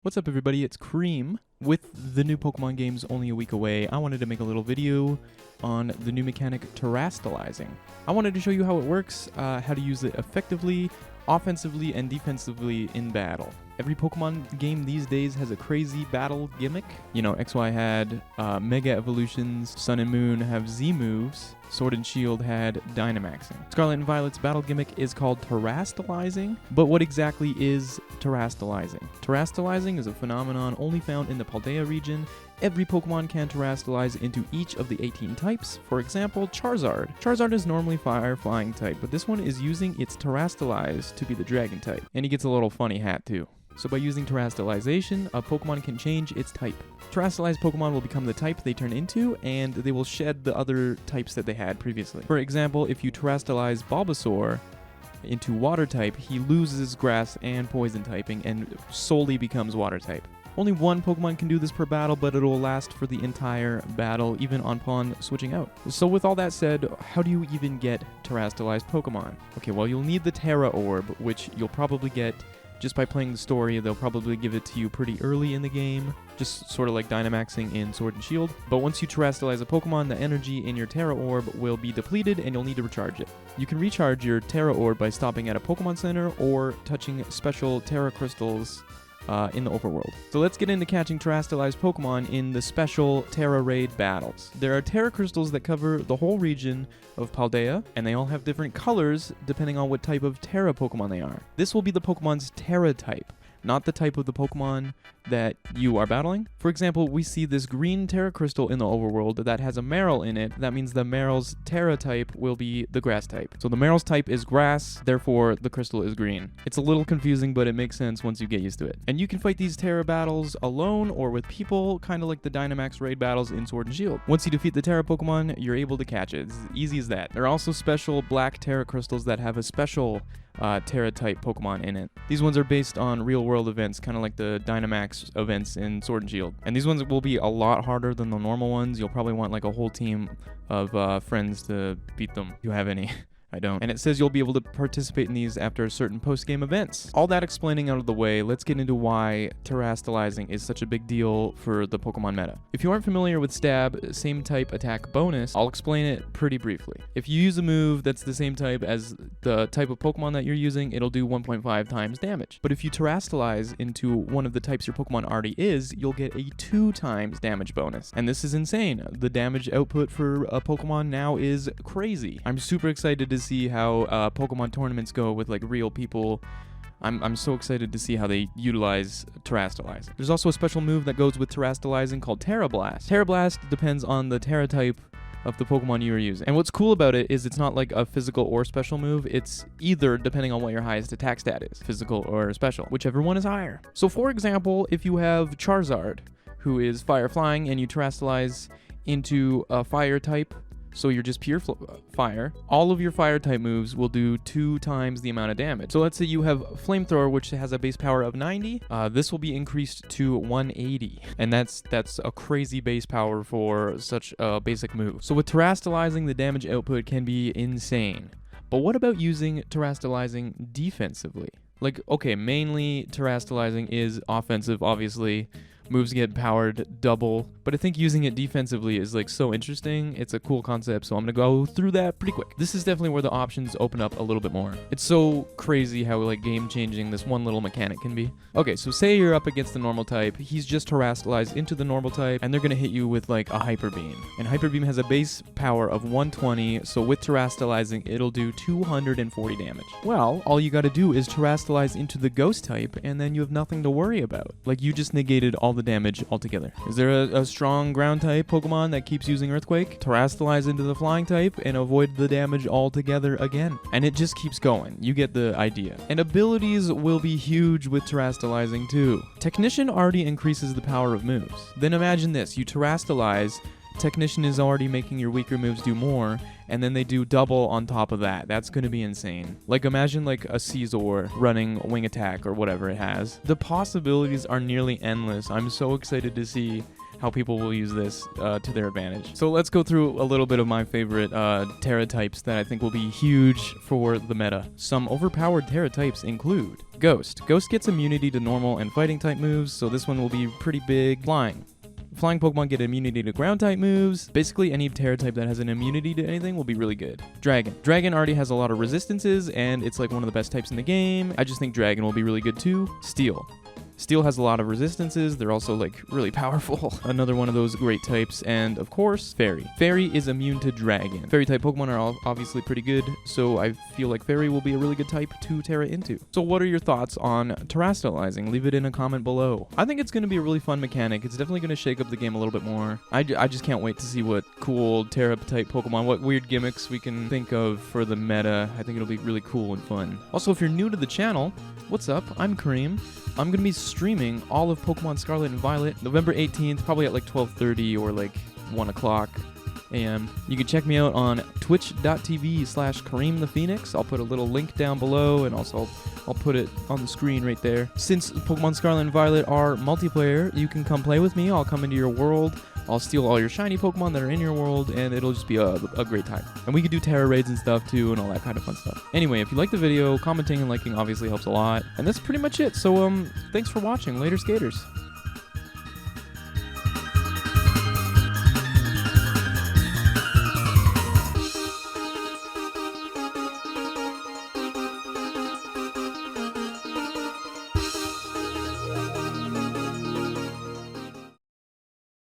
What's up everybody, it's Cream. With the new Pokemon games only a week away, I wanted to make a little video on the new mechanic Terastallizing. I wanted to show you how it works, how to use it effectively, offensively, and defensively in battle. Every Pokemon game these days has a crazy battle gimmick. You know, XY had Mega Evolutions, Sun and Moon have Z moves, Sword and Shield had Dynamaxing. Scarlet and Violet's battle gimmick is called Terastallizing, but what exactly is Terastallizing? Terastallizing is a phenomenon only found in the Paldea region. Every Pokemon can Terastallize into each of the 18 types. For example, Charizard. Charizard is normally Fire Flying type, but this one is using its Terastallize to be the Dragon type. And he gets a little funny hat too. So by using Terastallization, a Pokemon can change its type. Terastallized Pokemon will become the type they turn into, and they will shed the other types that they had previously. For example, if you Terastallize Bulbasaur into Water type, he loses Grass and Poison typing and solely becomes Water type. Only one Pokemon can do this per battle, but it will last for the entire battle, even upon switching out. So with all that said, how do you even get Terastallized Pokemon? Okay, well you'll need the Terra Orb, which you'll probably get just by playing the story. They'll probably give it to you pretty early in the game, just sort of like Dynamaxing in Sword and Shield. But once you Terastallize a Pokemon, the energy in your Terra Orb will be depleted and you'll need to recharge it. You can recharge your Terra Orb by stopping at a Pokemon Center or touching special Terra Crystals in the overworld. So let's get into catching Terastallized Pokemon in the special Terra Raid battles. There are Terra Crystals that cover the whole region of Paldea, and they all have different colors depending on what type of Terra Pokemon they are. This will be the Pokemon's Terra type, not the type of the Pokemon that you are battling. For example, we see this green Terra Crystal in the overworld that has a Marill in it. That means the Marill's Terra type will be the Grass type. So the Marill's type is Grass, therefore the crystal is green. It's a little confusing, but it makes sense once you get used to it. And you can fight these Terra battles alone or with people, kind of like the Dynamax raid battles in Sword and Shield. Once you defeat the Terra Pokemon, you're able to catch it. It's as easy as that. There are also special black Terra Crystals that have a special Terra type Pokemon in it. These ones are based on real world events, kind of like the Dynamax events in Sword and Shield. And these ones will be a lot harder than the normal ones. You'll probably want like a whole team of friends to beat them, if you have any. I don't. And it says you'll be able to participate in these after certain post-game events. All that explaining out of the way, let's get into why Terastallizing is such a big deal for the Pokemon meta. If you aren't familiar with Stab, same type attack bonus, I'll explain it pretty briefly. If you use a move that's the same type as the type of Pokemon that you're using, it'll do 1.5 times damage. But if you Terastallize into one of the types your Pokemon already is, you'll get a 2 times damage bonus. And this is insane. The damage output for a Pokemon now is crazy. I'm super excited to see how Pokemon tournaments go with like real people. I'm so excited to see how they utilize Terastallizing. There's also a special move that goes with Terastallizing called Terra Blast. Terra Blast depends on the Terra type of the Pokemon you are using. And what's cool about it is it's not like a physical or special move. It's either depending on what your highest attack stat is, physical or special, whichever one is higher. So for example, if you have Charizard, who is Fire Flying, and you Terastallize into a Fire type, so you're just pure fire, all of your fire type moves will do 2 times the amount of damage. So let's say you have Flamethrower, which has a base power of 90. This will be increased to 180. And that's a crazy base power for such a basic move. So with Terastallizing, the damage output can be insane. But what about using Terastallizing defensively? Like, okay, mainly Terastallizing is offensive, obviously. Moves get powered double, but I think using it defensively is like so interesting. It's a cool concept, so I'm gonna go through that pretty quick. This is definitely where the options open up a little bit more. It's so crazy how like game-changing this one little mechanic can be. Okay, so say you're up against the normal type, he's just Terastallized into the normal type, and they're gonna hit you with like a Hyper Beam. And Hyper Beam has a base power of 120, so with Terastallizing, it'll do 240 damage. Well, all you gotta do is Terastallize into the Ghost type, and then you have nothing to worry about. Like, you just negated all the damage altogether. Is there a strong ground type Pokemon that keeps using Earthquake? Terastallize into the flying type and avoid the damage altogether again. And it just keeps going. You get the idea. And abilities will be huge with Terastallizing too. Technician already increases the power of moves. Then imagine this, you Terastallize, Technician is already making your weaker moves do more, and then they do double on top of that. That's going to be insane. Like, imagine like a Caesar running Wing Attack or whatever it has. The possibilities are nearly endless. I'm so excited to see how people will use this to their advantage. So let's go through a little bit of my favorite Terra types that I think will be huge for the meta. Some overpowered Terra types include Ghost. Ghost gets immunity to normal and fighting type moves, so this one will be pretty big. Flying. Flying Pokemon get immunity to ground type moves. Basically, any Terra type that has an immunity to anything will be really good. Dragon. Dragon already has a lot of resistances, and it's like one of the best types in the game. I just think Dragon will be really good too. Steel. Steel has a lot of resistances. They're also like really powerful. Another one of those great types. And of course, Fairy. Fairy is immune to Dragon. Fairy type Pokemon are obviously pretty good, so I feel like Fairy will be a really good type to Terra into. So what are your thoughts on Terastallizing? Leave it in a comment below. I think it's going to be a really fun mechanic. It's definitely going to shake up the game a little bit more. I just can't wait to see what cool Terra type Pokemon, what weird gimmicks we can think of for the meta. I think it'll be really cool and fun. Also, if you're new to the channel, what's up? I'm Cream. I'm going to be streaming all of Pokemon Scarlet and Violet November 18th, probably at like 12:30 or like 1 o'clock a.m. You can check me out on twitch.tv/creamthephoenix. I'll put a little link down below, and also I'll put it on the screen right there. Since Pokemon Scarlet and Violet are multiplayer, you can come play with me. I'll come into your world. I'll steal all your shiny Pokemon that are in your world, and it'll just be a great time. And we could do Terra raids and stuff too, and all that kind of fun stuff. Anyway, if you like the video, commenting and liking obviously helps a lot. And that's pretty much it. So, thanks for watching. Later, skaters.